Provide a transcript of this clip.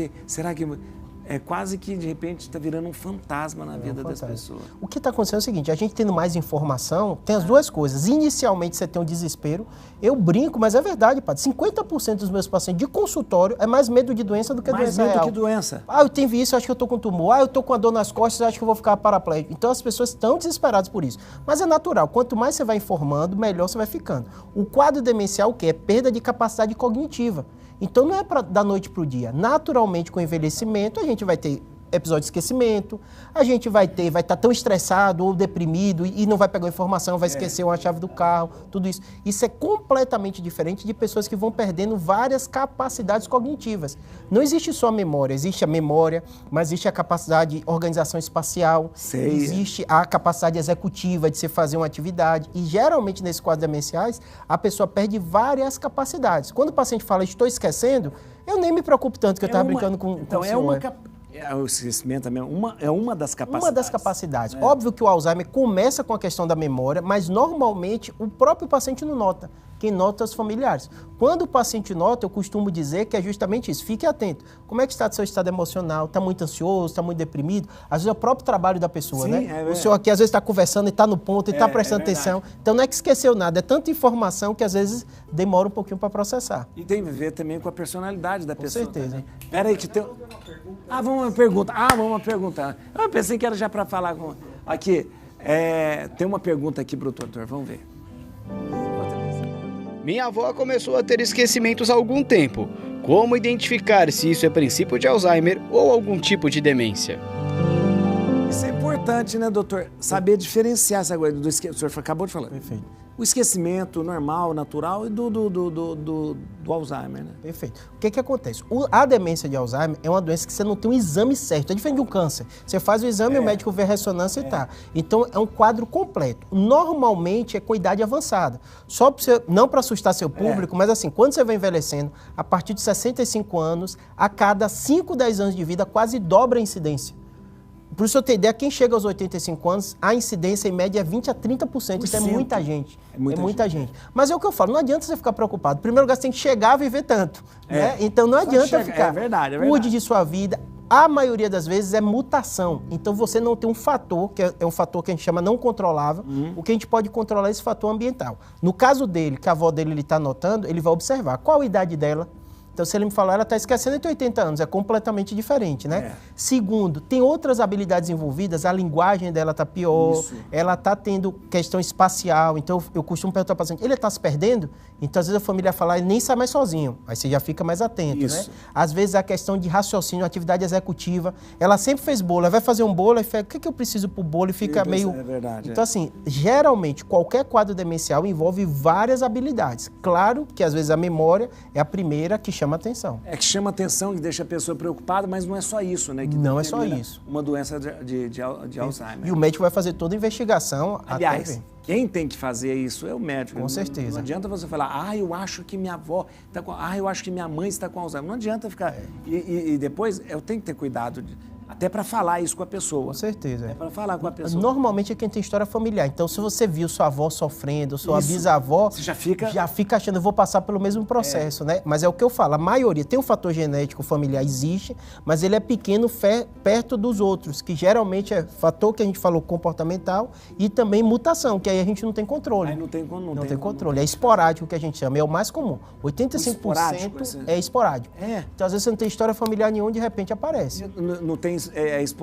ter... Será que... É quase que, de repente, está virando um fantasma na vida das pessoas. O que está acontecendo é o seguinte, a gente tendo mais informação, tem as duas coisas. Inicialmente, você tem um desespero. Eu brinco, mas é verdade, padre. 50% dos meus pacientes de consultório é mais medo de doença do que doença real. Mais medo que doença. Ah, eu tenho isso, acho que eu estou com tumor. Ah, eu estou com a dor nas costas, acho que eu vou ficar paraplégico. Então, as pessoas estão desesperadas por isso. Mas é natural. Quanto mais você vai informando, melhor você vai ficando. O quadro demencial, o quê? É perda de capacidade cognitiva. Então, não é da noite para o dia. Naturalmente, com o envelhecimento, a gente vai ter episódio de esquecimento, a gente vai estar tão estressado ou deprimido e não vai pegar a informação, vai esquecer uma chave do carro, tudo isso. Isso é completamente diferente de pessoas que vão perdendo várias capacidades cognitivas. Não existe só a memória, existe a memória, mas existe a capacidade de organização espacial, existe a capacidade executiva de você fazer uma atividade e geralmente nesses quadros demenciais a pessoa perde várias capacidades. Quando o paciente fala, estou esquecendo, eu nem me preocupo tanto que eu estava brincando com o senhor. O esquecimento também é uma das capacidades. Uma das capacidades. Óbvio que o Alzheimer começa com a questão da memória, mas normalmente o próprio paciente não nota. Quem nota é os familiares. Quando o paciente nota, eu costumo dizer que é justamente isso. Fique atento. Como é que está o seu estado emocional? Está muito ansioso? Está muito deprimido? Às vezes é o próprio trabalho da pessoa, Sim, né? O senhor aqui às vezes está conversando e está no ponto, e está prestando atenção. Então não é que esqueceu nada, é tanta informação que às vezes demora um pouquinho para processar. E tem a ver também com a personalidade da pessoa. Com certeza. Espera aí que tem... vamos uma pergunta. Eu pensei que era já para falar com... Aqui, tem uma pergunta aqui para o doutor, vamos ver. Minha avó começou a ter esquecimentos há algum tempo. Como identificar se isso é princípio de Alzheimer ou algum tipo de demência? Isso é importante, né, doutor? Saber diferenciar essa coisa do esquecimento. O senhor acabou de falar. Perfeito. O esquecimento normal, natural e do Alzheimer, né? Perfeito. O que acontece? A demência de Alzheimer é uma doença que você não tem um exame certo. É diferente de um câncer. Você faz o exame, o médico vê a ressonância e tá. Então, é um quadro completo. Normalmente, é com idade avançada. Só pra você, não para assustar seu público, mas assim, quando você vai envelhecendo, a partir de 65 anos, a cada 5, 10 anos de vida, quase dobra a incidência. Por isso eu tenho ideia, quem chega aos 85 anos, a incidência em média é 20 a 30%. Isso é muita gente. É muita gente. Mas é o que eu falo, não adianta você ficar preocupado. Em primeiro lugar, você tem que chegar a viver tanto. Né? Então não adianta ficar. É verdade. Cuide de sua vida. A maioria das vezes é mutação. Então você não tem um fator, que é um fator que a gente chama não controlável. O que a gente pode controlar é esse fator ambiental. No caso dele, que a avó dele está notando, ele vai observar qual a idade dela. Então, se ele me falar, ela está esquecendo de 80 anos, é completamente diferente, né? Segundo, tem outras habilidades envolvidas, a linguagem dela está pior, ela está tendo questão espacial, então eu costumo perguntar para o paciente, ele está se perdendo? Então, às vezes a família fala, ele nem sai mais sozinho, aí você já fica mais atento, né? Às vezes a questão de raciocínio, atividade executiva, ela sempre fez bolo, ela vai fazer um bolo, e fala, o que eu preciso para o bolo? E fica meio... É verdade. Então, assim, geralmente, qualquer quadro demencial envolve várias habilidades. Claro que, às vezes, a memória é a primeira que chama atenção. É que chama atenção, que deixa a pessoa preocupada, mas não é só isso, né? Que não é só isso. Uma doença de Alzheimer. E o médico vai fazer toda a investigação. Aliás, até ver. Quem tem que fazer isso é o médico. Com certeza. Não adianta você falar, eu acho que minha avó está com... eu acho que minha mãe está com Alzheimer. Não adianta ficar... E depois, eu tenho que ter cuidado até para falar isso com a pessoa. Com certeza. É para falar com a pessoa. Normalmente é quem tem história familiar. Então, se você viu sua avó sofrendo, sua bisavó... Você já fica achando, eu vou passar pelo mesmo processo, né? Mas é o que eu falo, a maioria tem um fator genético familiar, existe, mas ele é pequeno perto dos outros, que geralmente é fator que a gente falou comportamental e também mutação, que aí a gente não tem controle. Aí não tem controle. É esporádico que a gente chama, é o mais comum. 85% é esporádico. Então, às vezes você não tem história familiar nenhuma, de repente aparece. Não tem esporádico.